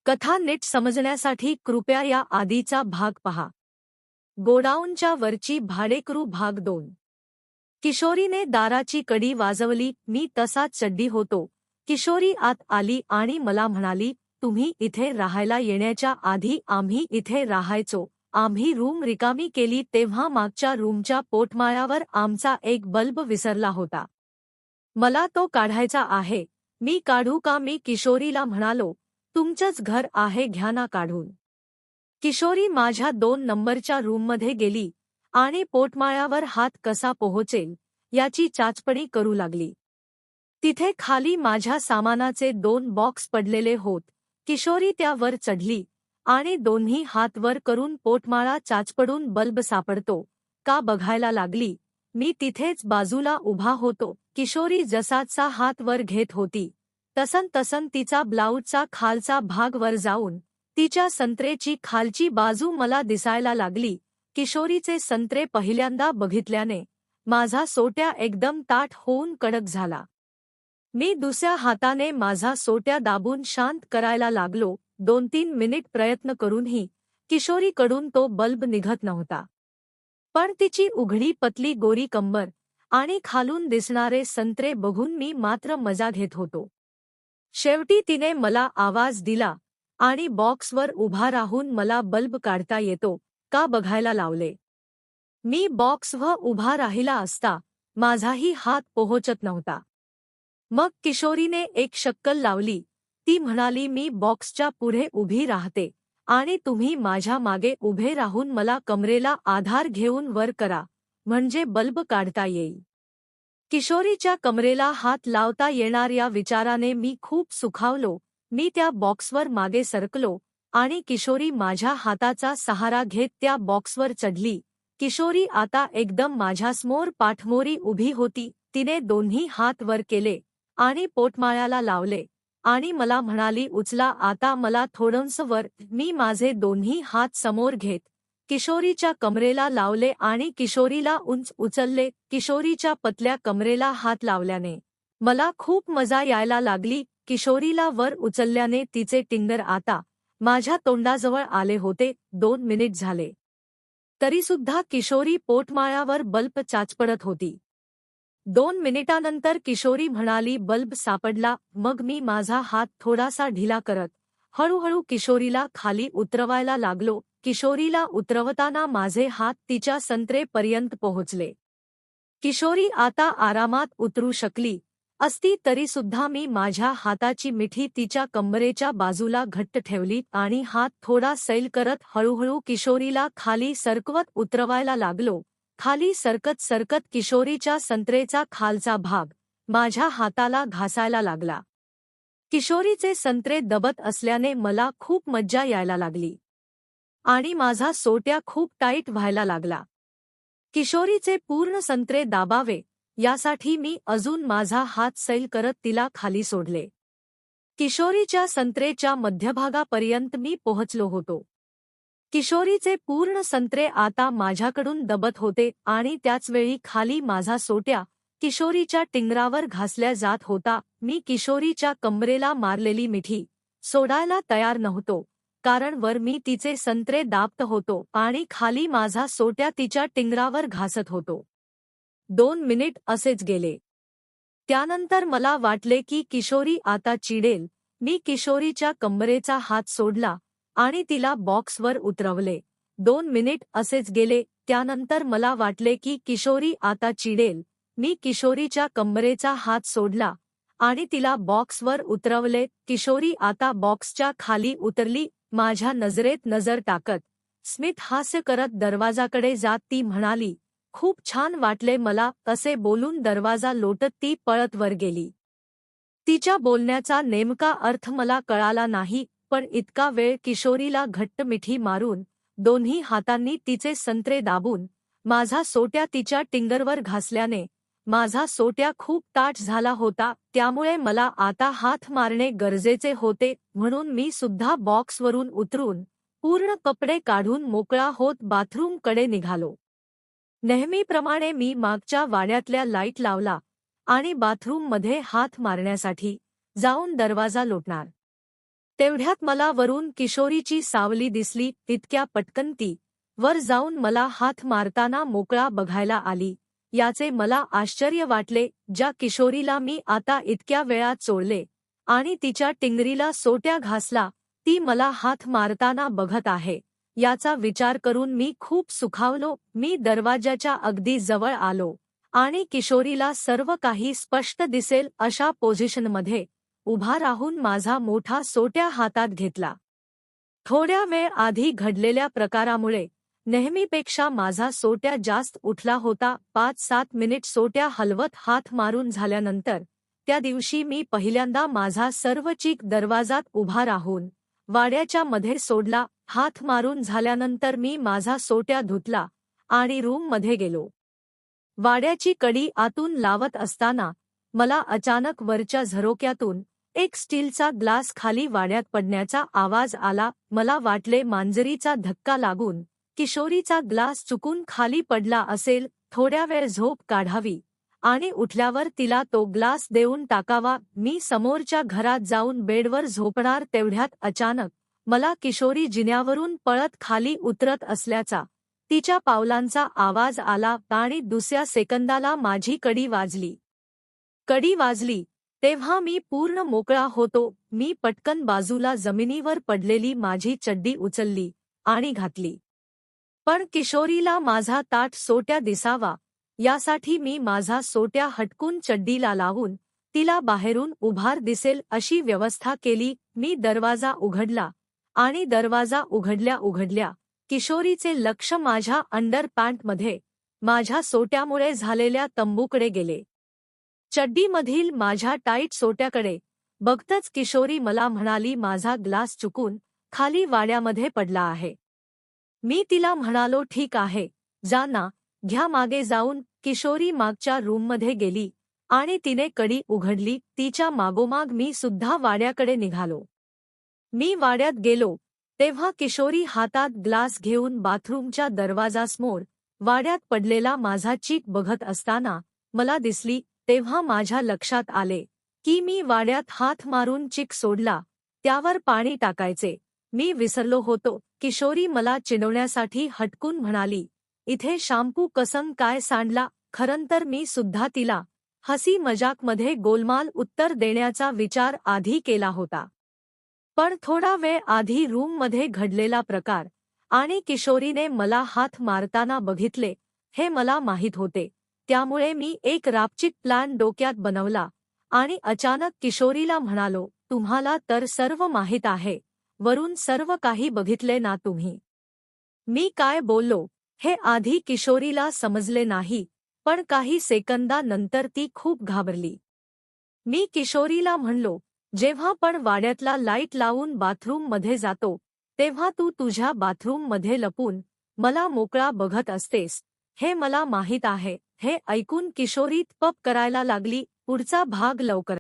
कथा नीट समजण्यासाठी कृपया या आधीचा भाग पहा. गोडाऊनच्या वरची भाडेकरू भाग 2. किशोरीने दाराची कडी वाजवली. मी तसाच चड्डी होतो. किशोरी आत आली आणि मला म्हणाली, तुम्ही इथे राहायला येण्याच्या आधी आम्ही इथे राहायचो. आम्ही रूम रिकामी केली तेव्हा मागच्या रूमच्या पोटमाळ्यावर आमचा एक बल्ब विसरला होता. मला तो काढायचा आहे. मी काढू का? मी किशोरीला म्हणालो. तुमचंच घर आहे, घ्या ना काढून. किशोरी माझ्या 2 नंबरच्या रूममध्ये गेली आणि पोटमाळ्यावर हात कसा पोहोचेल याची चाचपणी करू लागली. तिथे खाली माझ्या सामानाचे 2 बॉक्स पडलेले होत. किशोरी त्यावर चढली आणि दोन्ही हात वर करून पोटमाळा चाचपडून बल्ब सापडतो का बघायला लागली. मी तिथेच बाजूला उभा होतो. किशोरी जसाचा हात वर घेत होती तसन तिचा ब्लाऊजचा खालचा भाग वर जाऊन तिच्या संत्रेची खालची बाजू मला दिसायला लागली. किशोरीचे संत्रे पहिल्यांदा बघितल्याने माझा सोट्या एकदम ताठ होऊन कडक झाला. मी दुसऱ्या हाताने माझा सोट्या दाबून शांत करायला लागलो. 2-3 मिनिट प्रयत्न करूनही किशोरीकडून तो बल्ब निघत नव्हता. पण तिची उघडी पतली गोरी कंबर आणि खालून दिसणारे संत्रे बघून मी मात्र मजा घेत होतो. शेवटी तिने मला आवाज दिला आणि बॉक्सवर उभा राहून मला बल्ब काढता येतो का बघायला लावले. मी बॉक्सवर उभा राहिला असता माझाही हात पोहोचत नव्हता. मग किशोरीने एक शक्कल लावली. ती म्हणाली, मी बॉक्सच्या पुढे उभी राहते आणि तुम्ही माझ्या मागे उभे राहून मला कमरेला आधार घेऊन वर करा, म्हणजे बल्ब काढता येईल. किशोरीच्या कमरेला हात लावता येणार या विचाराने मी खूप सुखावलो. मी त्या बॉक्सवर मागे सरकलो आणि किशोरी माझ्या हाताचा सहारा घेत त्या बॉक्सवर चढली. किशोरी आता एकदम माझ्यासमोर पाठमोरी उभी होती. तिने दोन्ही हात वर केले आणि पोटमाळ्याला लावले आणि मला म्हणाली, उचला आता मला थोडंसं वर. मी माझे दोन्ही हात समोर घेत किशोरीच्या कमरेला लावले आणि किशोरीला उंच उचलले. किशोरीच्या पतल्या कमरेला हात लावल्याने मला खूप मजा यायला लागली. किशोरीला वर उचलल्याने तिचे टिंगर आता माझ्या तोंडाजवळ आले होते. 2 मिनिट झाले तरीसुद्धा किशोरी पोटमाळ्यावर बल्ब चाचपडत होती. 2 मिनिटानंतर किशोरी म्हणाली, बल्ब सापडला. मग मी माझा हात थोडासा ढिला करत हळूहळू किशोरीला खाली उतरवायला लागलो. किशोरीला उतरवताना माझे हात तिच्या संत्रेपर्यंत पोहोचले. किशोरी आता आरामात उतरू शकली असती तरीसुद्धा मी माझ्या हाताची मिठी तिच्या कंबरेच्या बाजूला घट्ट ठेवली आणि हात थोडा सैल करत हळूहळू किशोरीला खाली सरकवत उतरवायला लागलो. खाली सरकत सरकत किशोरीच्या संत्रेचा खालचा भाग माझ्या हाताला घासायला लागला. किशोरीचे संत्रे दबत असल्याने मला खूप मज्जा यायला लागली आणि माझा सोट्या खूप टाईट व्हायला लागला. किशोरीचे पूर्ण संत्रे दाबावे यासाठी मी अजून माझा हात सैल करत तिला खाली सोडले. किशोरीच्या संत्रेच्या मध्यभागापर्यंत मी पोहोचलो होतो. किशोरीचे पूर्ण संत्रे आता माझ्याकडून दबत होते आणि त्याचवेळी खाली माझा सोट्या किशोरीच्या टिंगरावर घासल्या जात होता. मी किशोरीच्या कंबरेला मारलेली मिठी सोडायला तयार नव्हतो, कारण वर मी तिचे संत्रे दाबत होतो आणि खाली माझा सोट्या तिच्या टिंगरावर घासत होतो. 2 मिनिट असेच गेले. त्यानंतर मला वाटले की किशोरी आता चिडेल. मी किशोरीच्या कंबरेचा हात सोडला आणि तिला बॉक्सवर उतरवले. 2 मिनिट असेच गेले. त्यानंतर मला वाटले की किशोरी आता चिडेल. मी किशोरीच्या कंबरेचा हात सोडला आणि तिला बॉक्सवर उतरवले. किशोरी आता बॉक्सच्या खाली उतरली. माझ्या नजरेत नजर टाकत स्मित हास्य करत दरवाजाकडे जात ती म्हणाली, खूप छान वाटले मला. असे बोलून दरवाजा लोटत ती पळत वर गेली. तिच्या बोलण्याचा नेमका अर्थ मला कळाला नाही, पण इतका वेळ किशोरीला घट्ट मिठी मारून दोन्ही हातांनी तिचे संत्रे दाबून माझा सोट्या तिच्या टिंगरवर घासल्याने माझा सोट्या खूप ताठ झाला होता. त्यामुळे मला आता हात मारणे गरजेचे होते. म्हणून मी सुद्धा बॉक्सवरून उतरून पूर्ण कपडे काढून मोकळा होत बाथरूमकडे निघालो. नेहमीप्रमाणे मी मागच्या वाड्यातल्या लाईट लावला आणि बाथरूममध्ये हात मारण्यासाठी जाऊन दरवाजा लोटणार तेवढ्यात मला वरून किशोरीची सावली दिसली. तितक्या पटकन ती वर जाऊन मला हात मारताना मोकळा बघायला आली. याचे मला आश्चर्य वाटले. ज्या किशोरीला मी आता इतक्या वेळात चोळले आणि तिच्या टिंगरीला सोट्या घासला, ती मला हात मारताना बघत आहे याचा विचार करून मी खूप सुखावलो. मी दरवाजाच्या अगदी जवळ आलो आणि किशोरीला सर्व काही स्पष्ट दिसेल अशा पोझिशनमध्ये उभा राहून माझा मोठा सोट्या हातात घेतला. थोड्या वेळ आधी घडलेल्या प्रकारामुळे नेहमीपेक्षा माझा सोट्या जास्त उठला होता. 5-7 मिनिट सोट्या हलवत हात मारून झाल्यानंतर त्या दिवशी मी पहिल्यांदा माझा सर्व चीक दरवाजात उभा राहून वाड्याच्या मध्ये सोडला. हात मारून झाल्यानंतर मी माझा सोट्या धुतला आणि रूममध्ये गेलो. वाड्याची कडी आतून लावत असताना मला अचानक वरच्या झरोक्यातून एक स्टीलचा ग्लास खाली वाड्यात पडण्याचा आवाज आला. मला वाटले मांजरीचा धक्का लागून किशोरीचा ग्लास चुकून खाली पडला असेल. थोड्या वेळ झोप काढावी आणि उठल्यावर तिला तो ग्लास देऊन टाकावा. मी समोरच्या घरात जाऊन बेडवर झोपणार तेवढ्यात अचानक मला किशोरी जिन्यावरून पळत खाली उतरत असल्याचा तिच्या पावलांचा आवाज आला आणि दुसऱ्या सेकंदाला माझी कडी वाजली. कडी वाजली तेव्हा मी पूर्ण मोकळा होतो. मी पटकन बाजूला जमिनीवर पडलेली माझी चड्डी उचलली आणि घातली. पण किशोरीला माझा ताठ सोट्या दिसावा यासाठी मी माझा सोट्या हटकून चड्डीला लावून तिला बाहेरून उभार दिसेल अशी व्यवस्था केली. मी दरवाजा उघडला आणि दरवाजा उघडल्या किशोरीचे लक्ष माझ्या अंडरपॅन्टमध्ये माझ्या सोट्यामुळे झालेल्या तंबूकडे गेले. चड्डीमधील माझ्या टाईट सोट्याकडे बघतच किशोरी मला म्हणाली, माझा ग्लास चुकून खाली वाड्यामध्ये पडला आहे. मी तिला म्हणालो, ठीक आहे, जा ना, घ्या. मागे जाऊन किशोरी मागच्या रूममध्ये गेली आणि तिने कडी उघडली. तिच्या मागोमाग मी सुद्धा वाड्याकडे निघालो. मी वाड्यात गेलो तेव्हा किशोरी हातात ग्लास घेऊन बाथरूमच्या दरवाजासमोर वाड्यात पडलेला माझा चीक बघत असताना मला दिसली. तेव्हा माझ्या लक्षात आले की मी वाड्यात हात मारून चीक सोडला, त्यावर पाणी टाकायचे मी विसरलो होतो. किशोरी मला चिडवण्यासाठी हटकून म्हणाली, इथे शॅम्पू कसं काय सांडला. खरंतर मी सुद्धा तिला हसी मजाकमध्ये गोलमाल उत्तर देण्याचा विचार आधी केला होता. पण थोडा वेळ आधी रूममध्ये घडलेला प्रकार आणि किशोरीने मला हात मारताना बघितले हे मला माहीत होते. त्यामुळे मी एक रापचिक प्लॅन डोक्यात बनवला आणि अचानक किशोरीला म्हणालो, तुम्हाला तर सर्व माहीत आहे, वरून सर्व काही बघितले ना तुम्ही. मी काय बोललो हे आधी किशोरीला समजले नाही, पण काही सेकंदानंतर ती खूप घाबरली. मी किशोरीला म्हणलो, जेव्हा पण वाड्यातला लाईट लावून बाथरूममध्ये जातो तेव्हा तू तुझ्या बाथरूममध्ये लपून मला मोकळा बघत असतेस, हे मला माहीत आहे. हे ऐकून किशोरी पप करायला लागली. पुढचा भाग लवकर